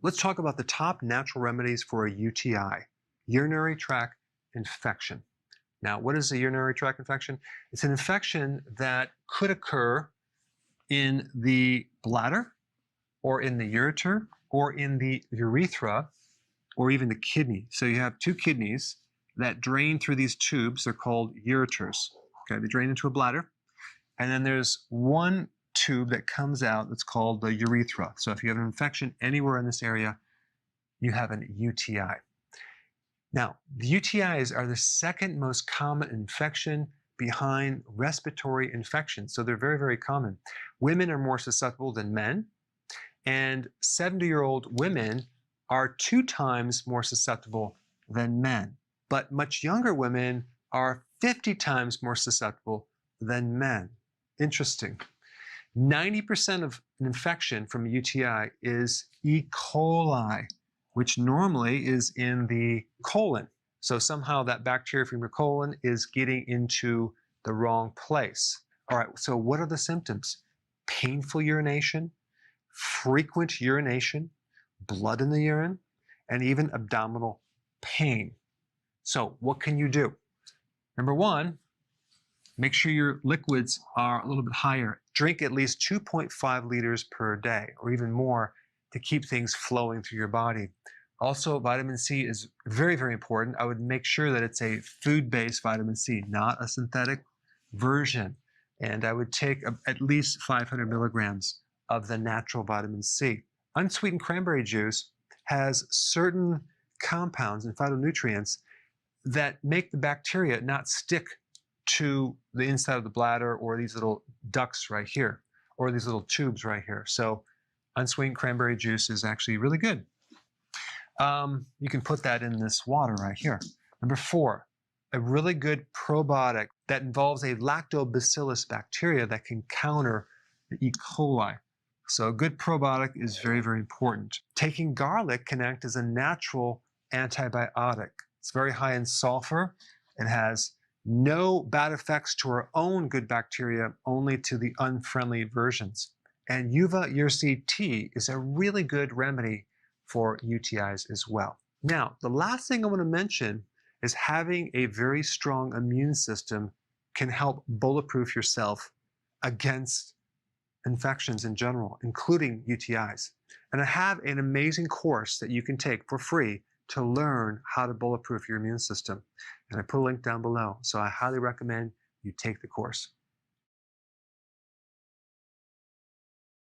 Let's talk about the top natural remedies for a UTI, urinary tract infection. Now, what is a urinary tract infection? It's an infection that could occur in the bladder, or in the ureter, or in the urethra, or even the kidney. So you have two kidneys that drain through these tubes. They're called ureters. Okay, they drain into a bladder. And then there's one tube that comes out that's called the urethra. So if you have an infection anywhere in this area, you have an UTI. Now, the UTIs are the second most common infection behind respiratory infections. So they're very, very common. Women are more susceptible than men, and 70-year-old women are 2 times more susceptible than men. But much younger women are 50 times more susceptible than men. Interesting. 90% of an infection from a UTI is E. coli, which normally is in the colon. So somehow that bacteria from your colon is getting into the wrong place. All right, so what are the symptoms? Painful urination, frequent urination, blood in the urine, and even abdominal pain. So what can you do? Number one, make sure your liquids are a little bit higher. Drink at least 2.5 liters per day, or even more, to keep things flowing through your body. Also, vitamin C is very, very important. I would make sure that it's a food-based vitamin C, not a synthetic version. And I would take at least 500 milligrams of the natural vitamin C. Unsweetened cranberry juice has certain compounds and phytonutrients that make the bacteria not stick to the inside of the bladder, or these little ducts right here, or these little tubes right here. So unsweetened cranberry juice is actually really good. You can put that in this water right here. Number 4, a really good probiotic that involves a lactobacillus bacteria that can counter the E. coli. So a good probiotic is very, very important. Taking garlic can act as a natural antibiotic. It's very high in sulfur. It has no bad effects to our own good bacteria, only to the unfriendly versions. And uva uracil tea is a really good remedy for UTIs as well. Now, the last thing I want to mention is having a very strong immune system can help bulletproof yourself against infections in general, including UTIs. And I have an amazing course that you can take for free to learn how to bulletproof your immune system. And I put a link down below. So I highly recommend you take the course.